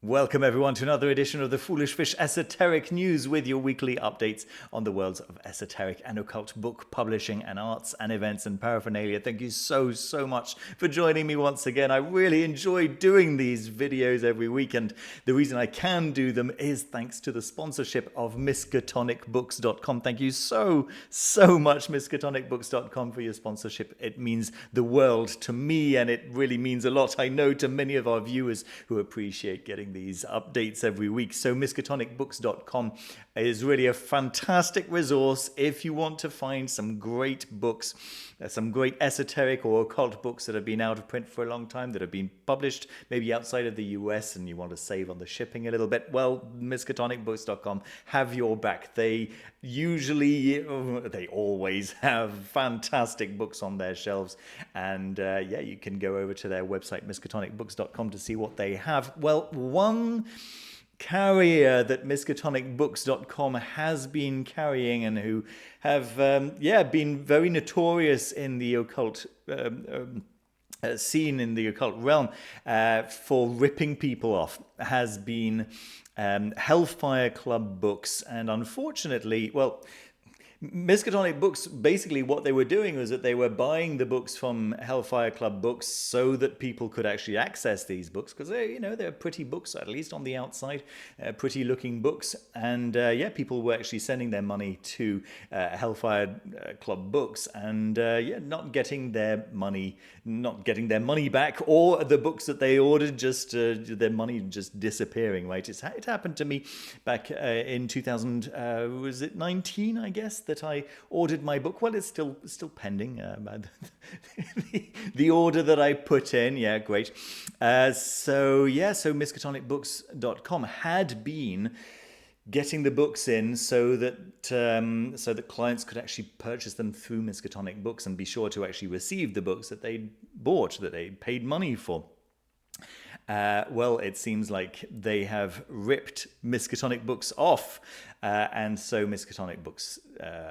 Welcome everyone to another edition of the Foolish Fish Esoteric News with your weekly updates on the worlds of esoteric and occult book publishing and arts and events and paraphernalia. Thank you so much for joining me once again. I really enjoy doing these videos every week, and the reason I can do them is thanks to the sponsorship of miskatonicbooks.com. Thank you so much, miskatonicbooks.com, for your sponsorship. It means the world to me, and it really means a lot, I know, to many of our viewers who appreciate getting these updates every week. So miskatonicbooks.com is really a fantastic resource if you want to find some great books, some great esoteric or occult books that have been out of print for a long time, that have been published maybe outside of the US, and you want to save on the shipping a little bit. Well, miskatonicbooks.com have your back. They always have fantastic books on their shelves, and you can go over to their website miskatonicbooks.com to see what they have. Well, one carrier that miskatonicbooks.com has been carrying, and who have been very notorious in the occult scene, in the occult realm, for ripping people off, has been Hellfire Club Books. And unfortunately, well, Miskatonic Books, basically what they were doing was that they were buying the books from Hellfire Club Books so that people could actually access these books, because they're pretty books, at least on the outside, pretty looking books, and people were actually sending their money to Hellfire Club Books, and not getting their money back, or the books that they ordered, just their money just disappearing. Right, it happened to me back in 2019, I guess, that I ordered my book. Well, it's still pending. The order that I put in, great. So miskatonicbooks.com had been getting the books in so that clients could actually purchase them through Miskatonic Books and be sure to actually receive the books that they bought, that they paid money for. Well, it seems like they have ripped Miskatonic Books off, and so Miskatonic Books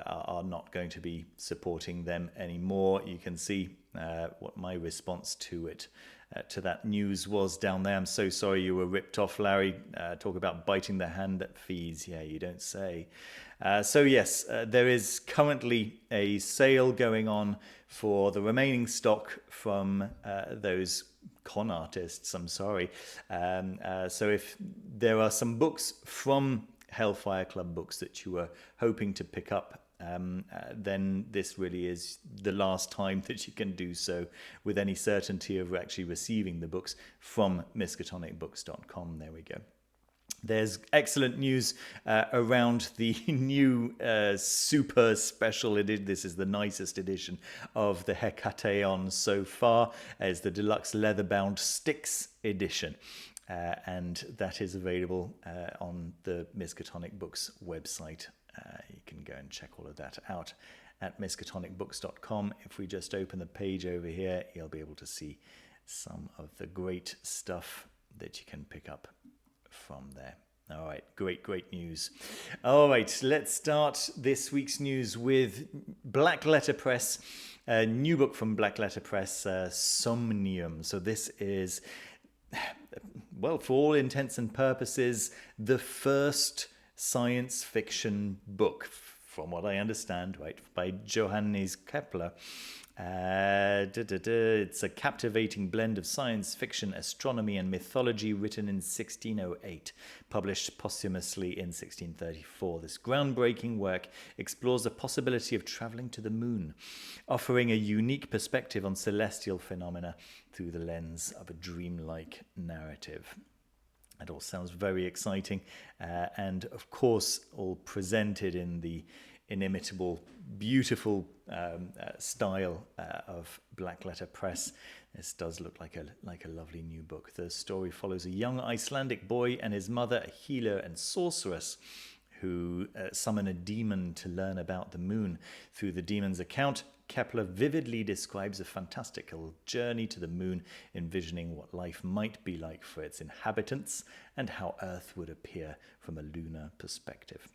are not going to be supporting them anymore. You can see what my response to that news was down there. I'm so sorry you were ripped off, Larry. Talk about biting the hand that feeds. Yeah, you don't say. So yes, there is currently a sale going on for the remaining stock from those con artists. I'm sorry. So if there are some books from Hellfire Club Books that you were hoping to pick up, then this really is the last time that you can do so with any certainty of actually receiving the books from miskatonicbooks.com. There we go. There's excellent news around the new super special edition. This is the nicest edition of the Hekateon so far. It's the deluxe leather-bound Styx edition. And that is available on the Miskatonic Books website. You can go and check all of that out at miskatonicbooks.com. If we just open the page over here, you'll be able to see some of the great stuff that you can pick up from there. All right, great news. All right, let's start this week's news with Black Letter Press, a new book from Black Letter Press, Somnium. So this is, well, for all intents and purposes, the first science fiction book, from what I understand, right, by Johannes Kepler. It's a captivating blend of science fiction, astronomy, and mythology, written in 1608, published posthumously in 1634. This groundbreaking work explores the possibility of traveling to the moon, offering a unique perspective on celestial phenomena through the lens of a dreamlike narrative. It all sounds very exciting, and of course all presented in the inimitable, beautiful style of Black Letter Press. This does look like a lovely new book. The story follows a young Icelandic boy and his mother, a healer and sorceress, who summon a demon to learn about the moon. Through the demon's account, Kepler vividly describes a fantastical journey to the moon, envisioning what life might be like for its inhabitants and how Earth would appear from a lunar perspective.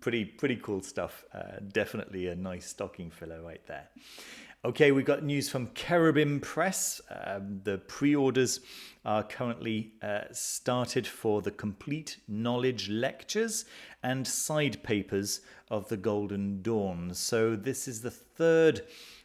Pretty cool stuff. Definitely a nice stocking filler right there. Okay, we've got news from Cherubim Press. The pre-orders are currently started for the complete knowledge lectures and side papers of the Golden Dawn. So this is the third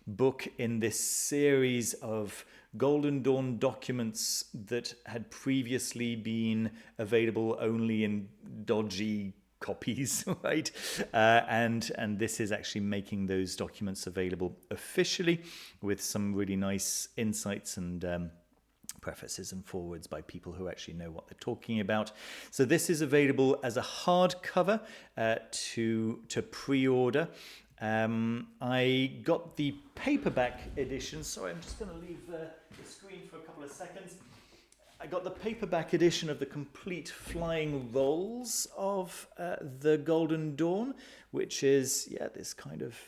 book in this series of Golden Dawn documents that had previously been available only in dodgy copies, right? And this is actually making those documents available officially with some really nice insights and prefaces and forwards by people who actually know what they're talking about. So this is available as a hardcover to pre-order. I got the paperback edition. Sorry, I'm just going to leave the screen for a couple of seconds. I got the paperback edition of the complete flying rolls of the Golden Dawn, which is this kind of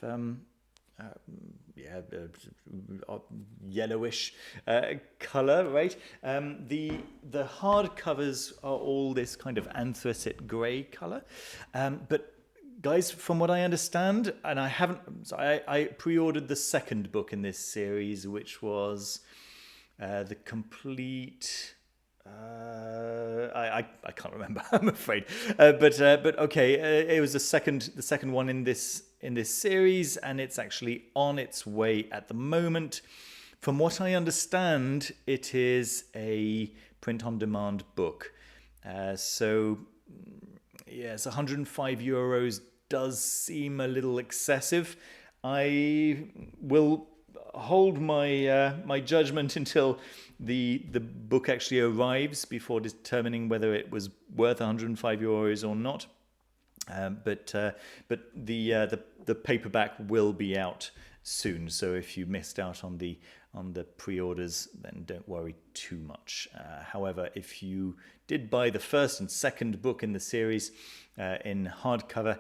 yellowish color, right? The hard covers are all this kind of anthracite grey color, but guys, from what I understand, and I pre-ordered the second book in this series, which was the complete. I can't remember. I'm afraid, but okay, it was the second one in this series, and it's actually on its way at the moment. From what I understand, it is a print-on-demand book. So yes, 105 euros does seem a little excessive. I will hold my judgment until the book actually arrives before determining whether it was worth 105 euros or not. But the paperback will be out soon. So if you missed out on the pre-orders, then don't worry too much. However, if you did buy the first and second book in the series in hardcover,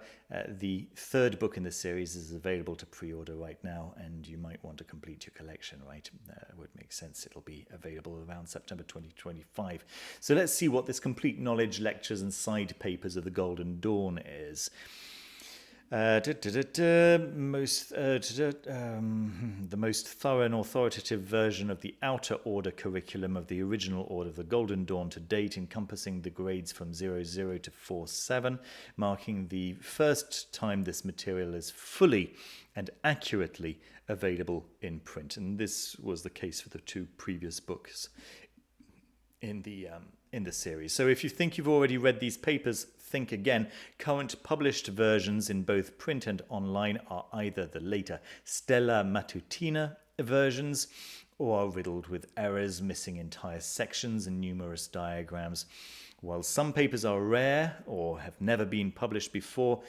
the third book in the series is available to pre-order right now, and you might want to complete your collection, right? It would make sense. It'll be available around September 2025. So let's see what this complete knowledge lectures and side papers of the Golden Dawn is. The most thorough and authoritative version of the Outer Order curriculum of the original Order of the Golden Dawn to date, encompassing the grades from 00 to 47, marking the first time this material is fully and accurately available in print. And this was the case for the two previous books in the series. So if you think you've already read these papers, think again. Current published versions in both print and online are either the later Stella Matutina versions or are riddled with errors, missing entire sections and numerous diagrams. While some papers are rare or have never been published before,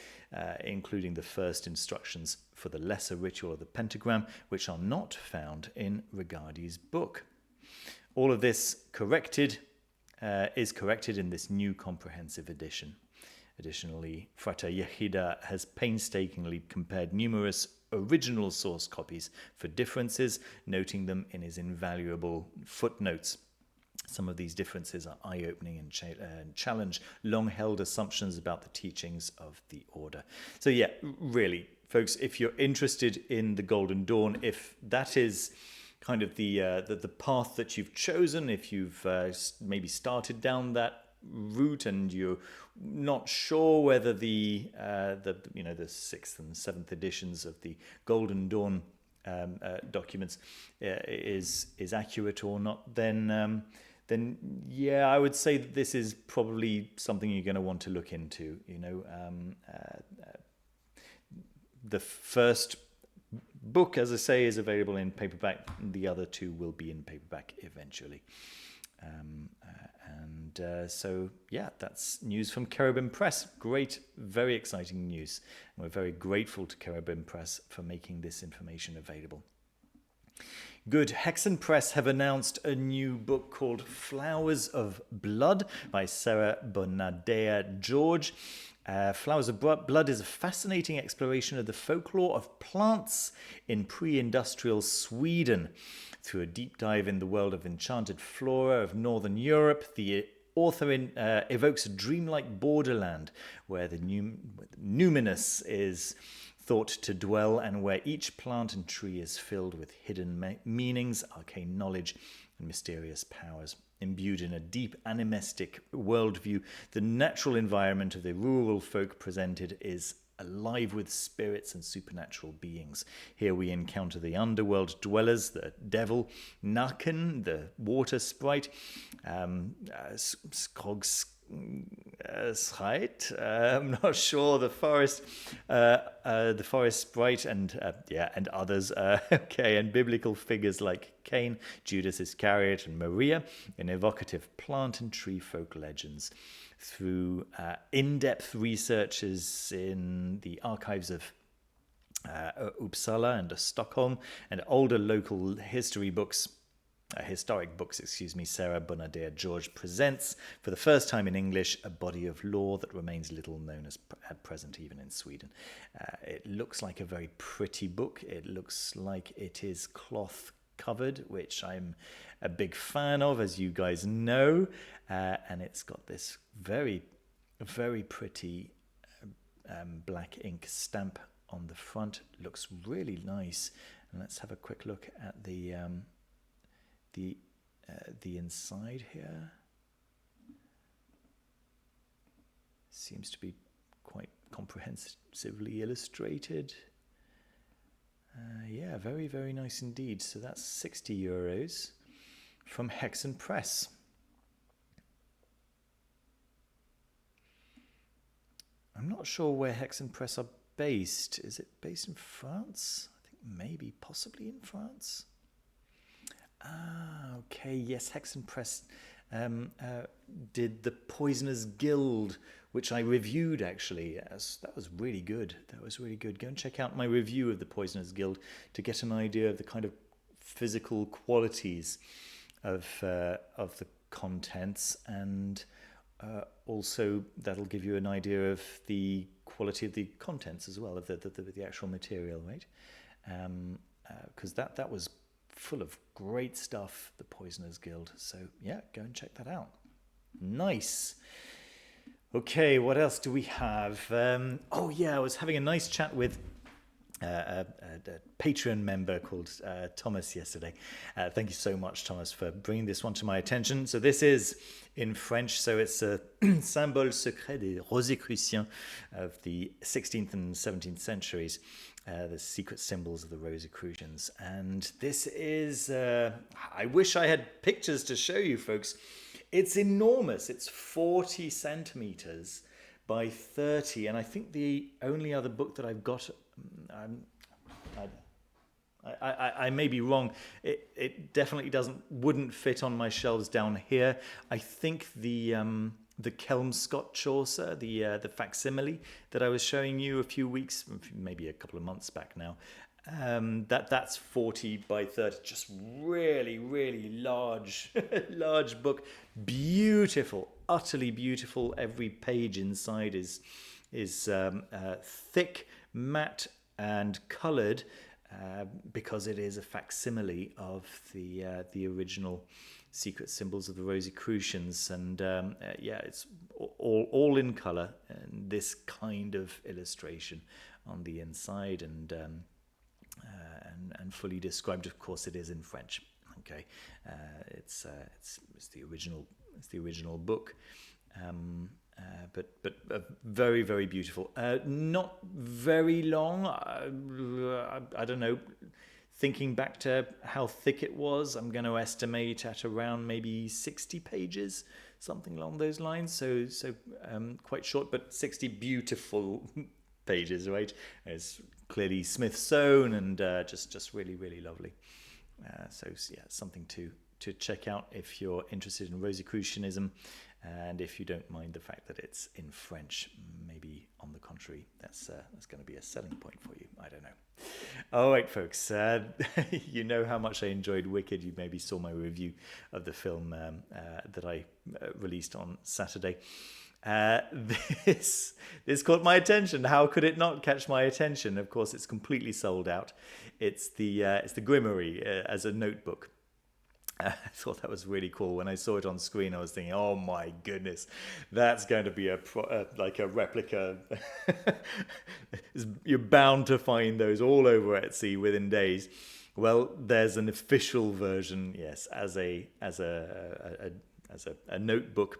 including the first instructions for the lesser ritual of the pentagram, which are not found in Regardie's book. All of this is corrected in this new comprehensive edition. Additionally, Frater Yehida has painstakingly compared numerous original source copies for differences, noting them in his invaluable footnotes. Some of these differences are eye-opening and challenge long-held assumptions about the teachings of the order. So yeah, really, folks, if you're interested in the Golden Dawn, if that is kind of the path that you've chosen, if you've maybe started down that route and you're not sure whether the 6th and 7th editions of the Golden Dawn documents is accurate or not, then yeah, I would say that this is probably something you're going to want to look into. The first book, as I say, is available in paperback. The other two will be in paperback eventually. So, yeah, that's news from Cherubim Press. Great, very exciting news. And we're very grateful to Cherubim Press for making this information available. Good. Hexen Press have announced a new book called Flowers of Blood by Sarah Bonadea George. Flowers of Blood is a fascinating exploration of the folklore of plants in pre-industrial Sweden. Through a deep dive in the world of enchanted flora of Northern Europe, the author evokes a dreamlike borderland where the numinous is thought to dwell, and where each plant and tree is filled with hidden meanings, arcane knowledge, and mysterious powers. Imbued in a deep animistic worldview, the natural environment of the rural folk presented is alive with spirits and supernatural beings. Here we encounter the underworld dwellers, the devil, Naken, the water sprite, Skogscheit, I'm not sure, the forest sprite, and others. And biblical figures like Cain, Judas Iscariot, and Maria, in evocative plant and tree folk legends. Through in-depth researches in the archives of Uppsala and Stockholm, and older local historic books, Sarah Bonadir George presents, for the first time in English, a body of lore that remains little known at present even in Sweden. It looks like a very pretty book. It looks like it is cloth covered, which I'm a big fan of, as you guys know, and it's got this very, very pretty black ink stamp on the front. Looks really nice. And let's have a quick look at the inside here. Seems to be quite comprehensively illustrated. Very, very nice indeed. So that's €60 from Hexen Press. I'm not sure where Hexen Press are based. Is it based in France? I think maybe, possibly in France. Okay, yes, Hexen Press did The Poisoner's Guild, which I reviewed actually. That was really good. Go and check out my review of The Poisoner's Guild to get an idea of the kind of physical qualities of the contents, and also that'll give you an idea of the quality of the contents as well, of the actual material, right? Because that was full of great stuff, The Poisoner's Guild. So yeah, go and check that out. Nice. Okay, what else do we have? I was having a nice chat with a Patreon member called Thomas yesterday. Thank you so much, Thomas, for bringing this one to my attention. So this is in French, so it's a symbole secret des Rosicruciens of the 16th and 17th centuries, the secret symbols of the Rosicruciens. And this is, I wish I had pictures to show you folks. It's enormous. It's 40 centimeters by 30. And I think the only other book that I've got, I may be wrong. It definitely wouldn't fit on my shelves down here. I think the Kelmscott Chaucer, the facsimile that I was showing you a few weeks, maybe a couple of months back now, that's 40 by 30. Just really, really large, large book. Beautiful, utterly beautiful. Every page inside is thick, matte, and coloured, because it is a facsimile of the original secret symbols of the Rosicrucians, and it's all in colour, and this kind of illustration on the inside, and fully described. Of course, it is in French. Okay, it's the original book. But very, very beautiful. Not very long. I don't know. Thinking back to how thick it was, I'm going to estimate at around maybe 60 pages, something along those lines. So quite short, but 60 beautiful pages, right? It's clearly Smith sewn, and just really, really lovely. Something to check out if you're interested in Rosicrucianism. And if you don't mind the fact that it's in French, maybe on the contrary, that's going to be a selling point for you. I don't know. All right, folks. You know how much I enjoyed Wicked. You maybe saw my review of the film that I released on Saturday. This caught my attention. How could it not catch my attention? Of course, it's completely sold out. It's the Grimmerie as a notebook. I thought that was really cool. When I saw it on screen, I was thinking, "Oh my goodness, that's going to be like a replica." You're bound to find those all over Etsy within days. Well, there's an official version, yes, as a notebook.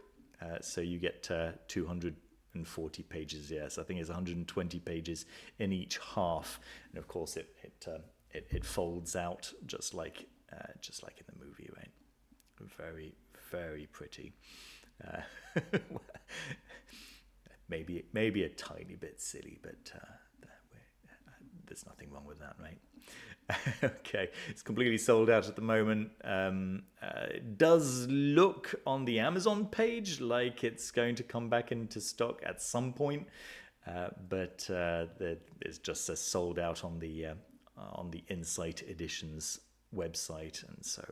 So you get 240 pages. Yes, I think it's 120 pages in each half, and of course it folds out just like in the movie, right? Very, very pretty. Uh, maybe a tiny bit silly, but there's nothing wrong with that, right? Okay, it's completely sold out at the moment. It does look on the Amazon page like it's going to come back into stock at some point, but it's just says sold out on the Insight Editions website, and so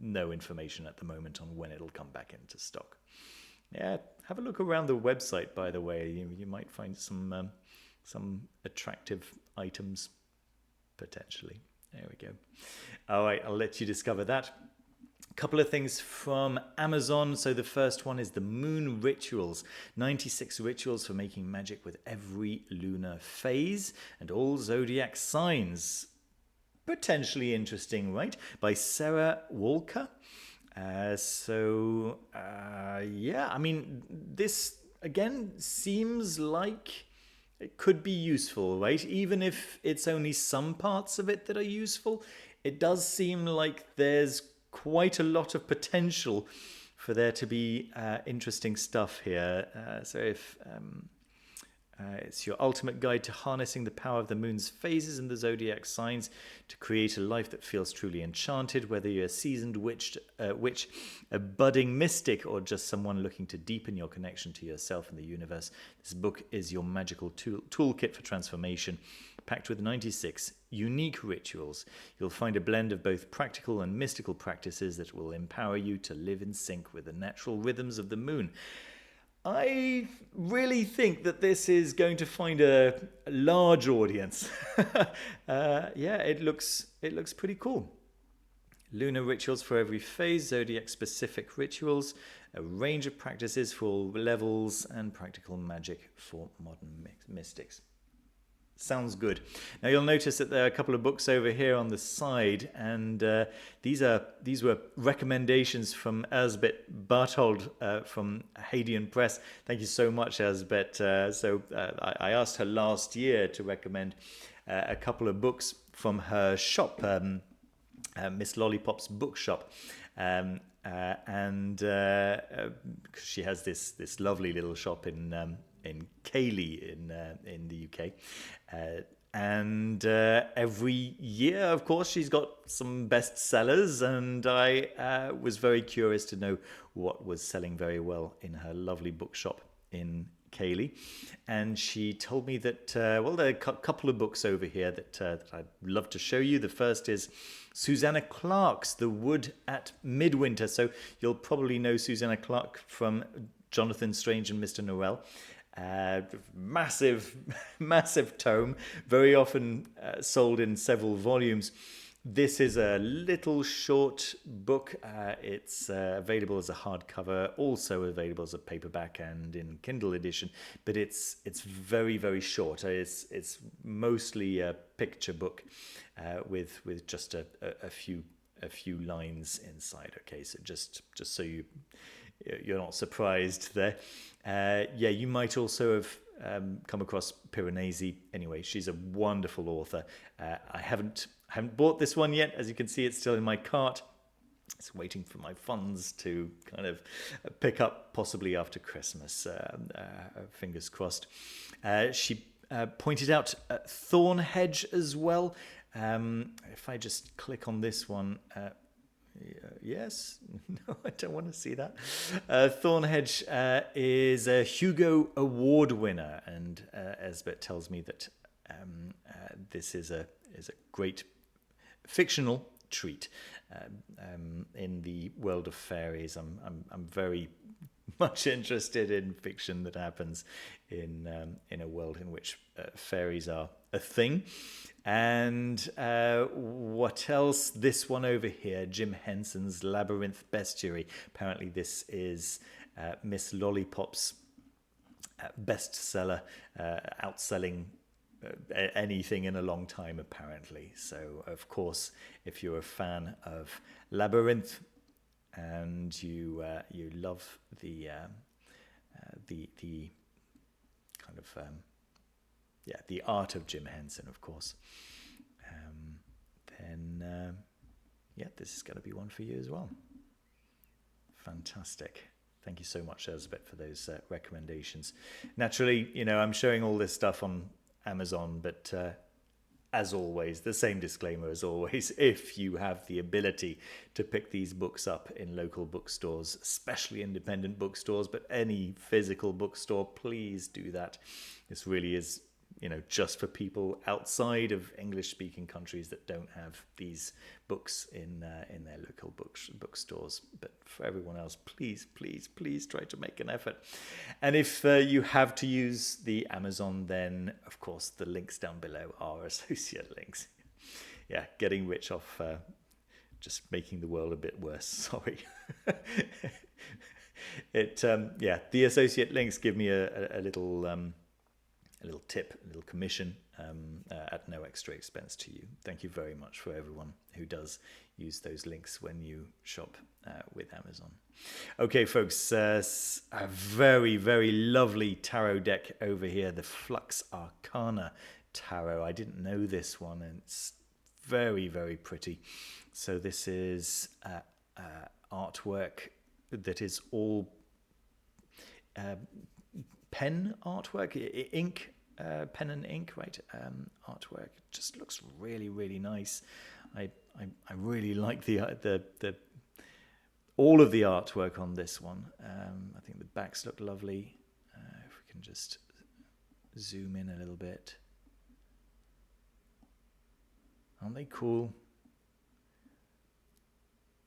no information at the moment on when it'll come back into stock. Yeah, have a look around the website, by the way. You might find some attractive items potentially. There we go. All right, I'll let you discover that. A couple of things from Amazon. So the first one is the Moon Rituals, 96 rituals for making magic with every lunar phase and all zodiac signs. Potentially interesting, right? By Sarah Walker. Yeah, I mean, this again seems like it could be useful, right? Even if it's only some parts of it that are useful, it does seem like there's quite a lot of potential for there to be interesting stuff here. So if it's your ultimate guide to harnessing the power of the moon's phases and the zodiac signs to create a life that feels truly enchanted, whether you're a seasoned witch, a budding mystic, or just someone looking to deepen your connection to yourself and the universe. This book is your magical toolkit for transformation, packed with 96 unique rituals. You'll find a blend of both practical and mystical practices that will empower you to live in sync with the natural rhythms of the moon. I really think that this is going to find a large audience. Yeah, it looks pretty cool. Lunar rituals for every phase, zodiac-specific rituals, a range of practices for all levels, and practical magic for modern mystics. Sounds good. Now you'll notice that there are a couple of books over here on the side, and these were recommendations from Elsbeth Barthold from Hadean Press. Thank you so much, Elsbeth. I asked her last year to recommend a couple of books from her shop, Miss Lollipop's bookshop. And she has this lovely little shop in Cayley in the UK, and every year, of course, she's got some bestsellers, and I was very curious to know what was selling very well in her lovely bookshop in Cayley, and she told me that there are a couple of books over here that I'd love to show you. The first is Susanna Clarke's The Wood at Midwinter. So you'll probably know Susanna Clarke from Jonathan Strange and Mr. Norrell. Massive tome, very often sold in several volumes. This is a little short book. It's available as a hardcover, also available as a paperback and in Kindle edition. But it's very, very short. It's mostly a picture book with just a few lines inside. Okay, so just so you're not surprised there. Yeah, you might also have come across Piranesi. Anyway, she's a wonderful author. I haven't bought this one yet. As you can see, it's still in my cart. It's waiting for my funds to kind of pick up, possibly after Christmas. Fingers crossed. She pointed out Thornhedge as well. If I just click on this one... yes, no, I don't want to see that. Thornhedge is a Hugo Award winner, and Elsbeth tells me that this is a great fictional treat in the world of fairies. I'm very much interested in fiction that happens in a world in which fairies are a thing. And what else? This one over here, Jim Henson's Labyrinth Bestiary. Apparently this is Miss Lollipop's bestseller, outselling anything in a long time, apparently. So, of course, if you're a fan of Labyrinth and you love the kind of the art of Jim Henson, of course, then this is going to be one for you as well. Fantastic. Thank you so much, Elizabeth, for those recommendations. Naturally, I'm showing all this stuff on Amazon, but as always, the same disclaimer as always, if you have the ability to pick these books up in local bookstores, especially independent bookstores, but any physical bookstore, please do that. This really is, just for people outside of English-speaking countries that don't have these books in their local bookstores. But for everyone else, please, please, please try to make an effort. And if you have to use the Amazon, then of course the links down below are associate links. Yeah, getting rich off just making the world a bit worse. Sorry. The associate links give me a little tip, a little commission at no extra expense to you. Thank you very much for everyone who does use those links when you shop with Amazon. Okay, folks, a very, very lovely tarot deck over here, the Flux Arcana Tarot. I didn't know this one, and it's very, very pretty. So this is artwork that is all pen artwork, ink, pen and ink, right? Artwork. It just looks really, really nice. I really like the all of the artwork on this one. I think the backs look lovely. If we can just zoom in a little bit. Aren't they cool?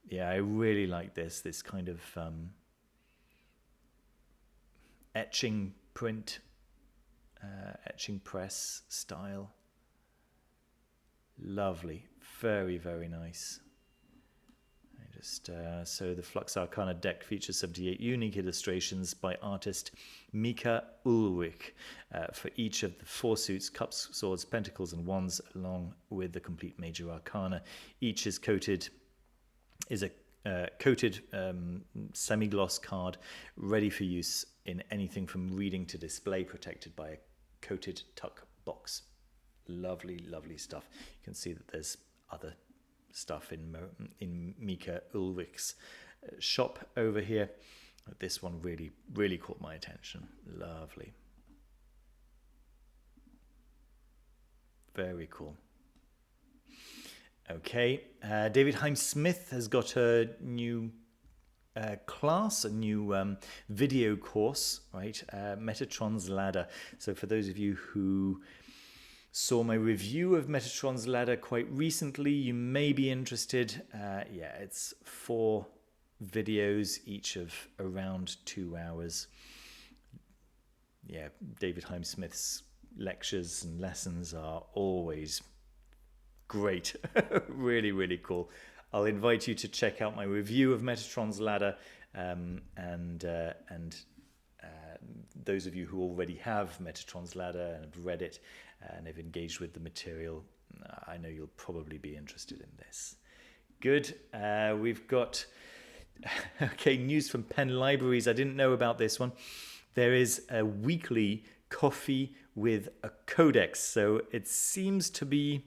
Yeah, I really like this kind of etching print, etching press style. Lovely, very, very nice. So the Flux Arcana deck features 78 unique illustrations by artist Mika Ulrich for each of the 4 suits: cups, swords, pentacles, and wands, along with the complete major arcana. Each is a coated semi-gloss card, ready for use in anything from reading to display, protected by a coated tuck box. Lovely, lovely stuff. You can see that there's other stuff in Mika Ulrich's shop over here. This one really, really caught my attention. Lovely. Very cool. Okay, David Hymes Smith has got a new class, a new video course, right? Metatron's Ladder. So for those of you who saw my review of Metatron's Ladder quite recently, you may be interested. It's 4 videos, each of around 2 hours. Yeah, David Hymes Smith's lectures and lessons are always great. Really, really cool. I'll invite you to check out my review of Metatron's Ladder, and those of you who already have Metatron's Ladder and have read it and have engaged with the material, I know you'll probably be interested in this. Good. We've got news from Penn Libraries. I didn't know about this one. There is a weekly coffee with a Codex, so it seems to be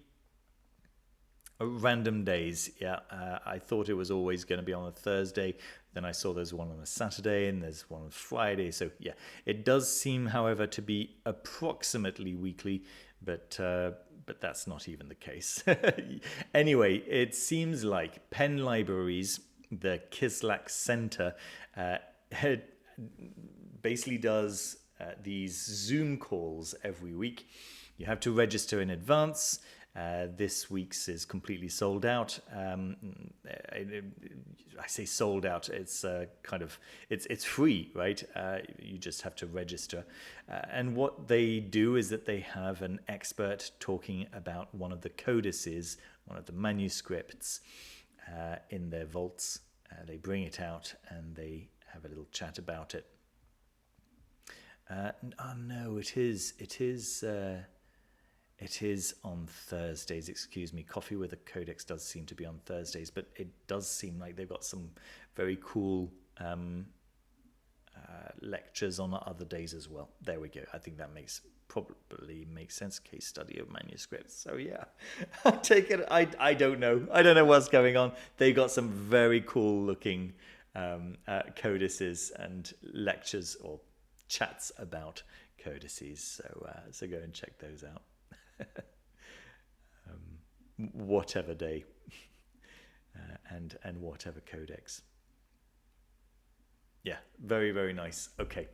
random days. I thought it was always going to be on a Thursday. Then I saw there's one on a Saturday and there's one on Friday. So yeah, it does seem, however, to be approximately weekly, but that's not even the case. Anyway, it seems like Penn Libraries, the Kislak Center, basically does these Zoom calls every week. You have to register in advance. This week's is completely sold out. I say sold out. It's it's free, right? You just have to register. And what they do is that they have an expert talking about one of the codices, one of the manuscripts in their vaults. They bring it out and they have a little chat about it. No, it is on Thursdays, excuse me. Coffee with a Codex does seem to be on Thursdays, but it does seem like they've got some very cool lectures on other days as well. There we go. I think that probably makes sense. Case study of manuscripts. So yeah, I take it. I don't know. I don't know what's going on. They got some very cool looking codices and lectures or chats about codices. So go and check those out. Whatever day and whatever codex. Yeah, very, very nice. Okay.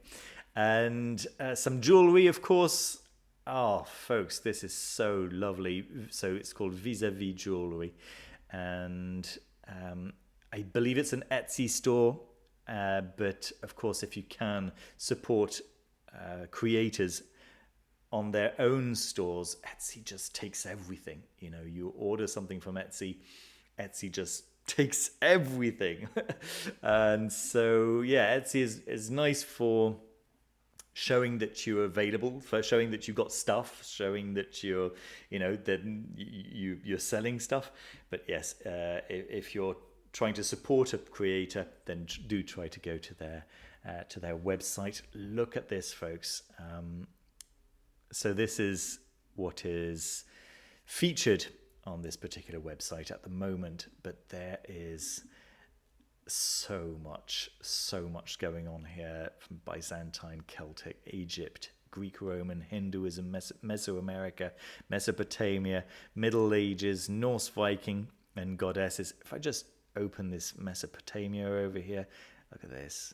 And some jewelry, of course. Oh, folks, this is so lovely. So it's called Vis-a-Vis Jewelry. And I believe it's an Etsy store. But, of course, if you can support creators on their own stores, Etsy just takes everything. You know, you order something from Etsy, Etsy just takes everything. And so, yeah, Etsy is nice for showing that you're available, for showing that you've got stuff, showing that you're selling stuff. But yes, if you're trying to support a creator, then do try to go to their website. Look at this, folks. So this is what is featured on this particular website at the moment, but there is so much going on here, from Byzantine, Celtic, Egypt, Greek, Roman, Hinduism, Mesoamerica, Mesopotamia, Middle Ages, Norse, Viking, and goddesses. If I just open this Mesopotamia over here, look at this.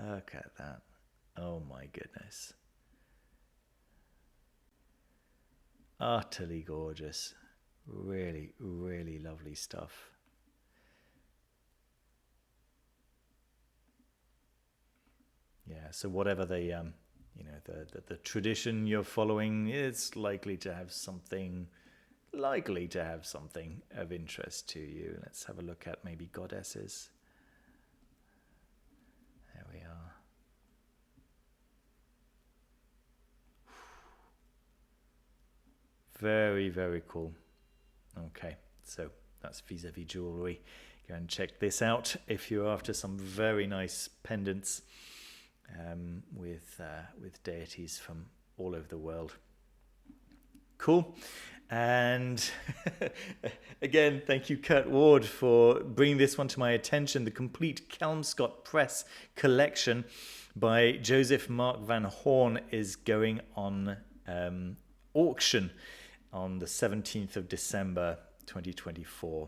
Look at that. Oh my goodness. Utterly gorgeous. Really, really lovely stuff. Yeah, so whatever the tradition you're following, it's likely to have something of interest to you. Let's have a look at maybe goddesses. There we are. Very, very cool. Okay, so that's Vis-a-Vis Jewelry. Go and check this out if you're after some very nice pendants with deities from all over the world. Cool. And again, thank you, Kurt Ward, for bringing this one to my attention. The complete Kelmscott Press collection by Joseph Mark Van Horn is going on auction on the 17th of December 2024.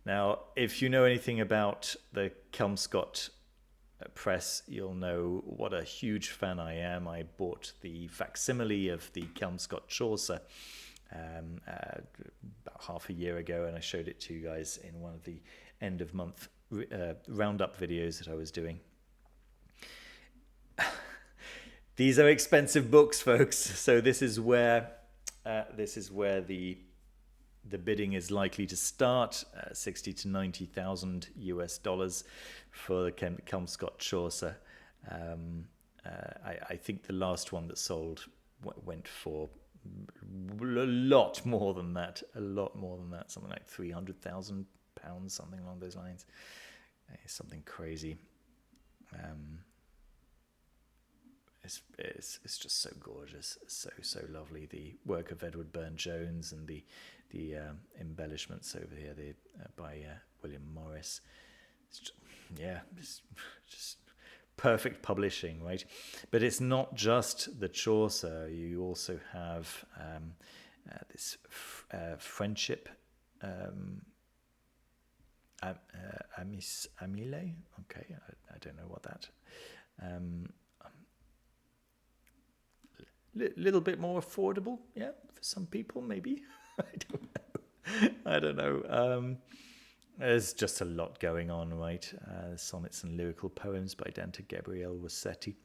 Now, if you know anything about the Kelmscott Press, you'll know what a huge fan I am. I bought the facsimile of the Kelmscott Chaucer about half a year ago, and I showed it to you guys in one of the end of month roundup videos that I was doing. These are expensive books, folks. So this is where the bidding is likely to start, $60,000 to $90,000 for the Kelmscott Chaucer. I think the last one that sold went for a lot more than that, something like £300,000, something along those lines. It's something crazy. It's just so gorgeous, so lovely. The work of Edward Burne-Jones and the embellishments over here by William Morris. It's just perfect publishing, right? But it's not just the Chaucer. You also have this friendship. Amile? Okay, I don't know what that. Little bit more affordable, yeah, for some people maybe. I don't know. There's just a lot going on, right? Sonnets and Lyrical Poems by Dante Gabriel Rossetti.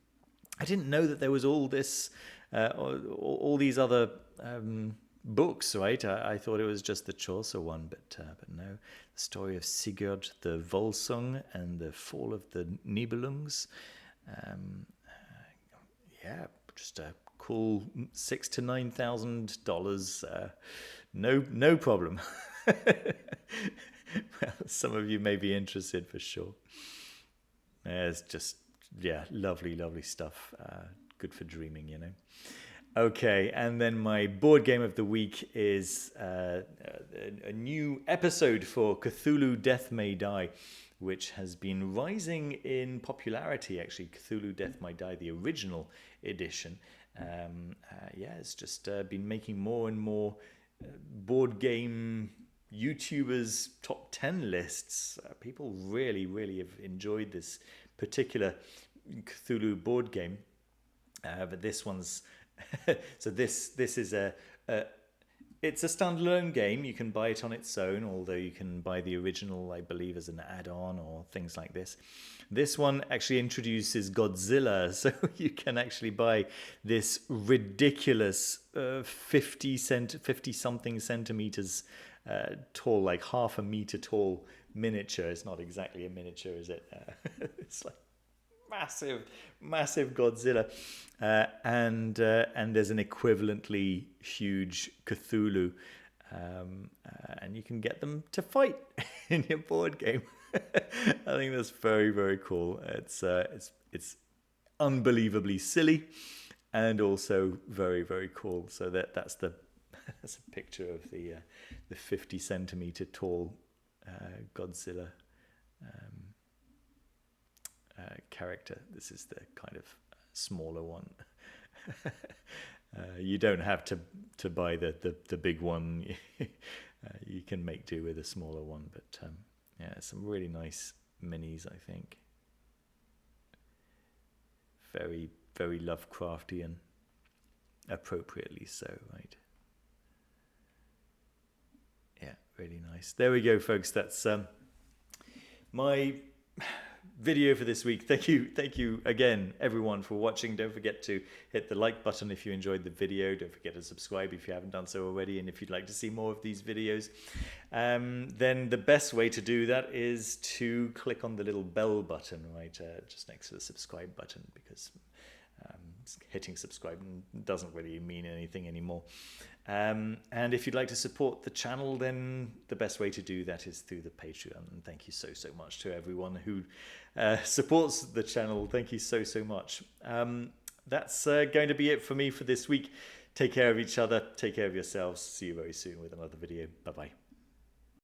I didn't know that there was all this, all these other books, right? I thought it was just the Chaucer one, but no. The story of Sigurd the Volsung and the Fall of the Nibelungs. Yeah, just a cool $6,000 to $9,000. No problem. Well, some of you may be interested for sure. It's just, yeah, lovely stuff. Good for dreaming, you know. Okay, and then my board game of the week is a new episode for Cthulhu Death May Die, which has been rising in popularity, actually. Cthulhu Death May Die, the original edition. It's just been making more and more board game YouTubers' top 10 lists. People really have enjoyed this particular Cthulhu board game. But this one's... so this is it's a standalone game. You can buy it on its own, although you can buy the original, I believe, as an add-on or things like this. This one actually introduces Godzilla, so you can actually buy this ridiculous 50-something centimeters tall, like half a meter tall miniature. It's not exactly a miniature, is it? It's like massive Godzilla, and there's an equivalently huge Cthulhu, and you can get them to fight in your board game. I think that's very cool. It's unbelievably silly, and also very cool. So that's a picture of the 50 centimeter tall Godzilla character. This is the kind of smaller one. You don't have to buy the big one. You can make do with a smaller one, but some really nice minis, I think. Very Lovecraftian, appropriately so, right? Yeah, really nice. There we go, folks. That's my video for this week. Thank you again, everyone, for watching. Don't forget to hit the like button if you enjoyed the video. Don't forget to subscribe if you haven't done so already, and if you'd like to see more of these videos, then the best way to do that is to click on the little bell button right just next to the subscribe button, because hitting subscribe doesn't really mean anything anymore. And if you'd like to support the channel, then the best way to do that is through the Patreon. And thank you so much to everyone who supports the channel. Thank you so much. That's going to be it for me for this week. Take care of each other. Take care of yourselves. See you very soon with another video. Bye-bye.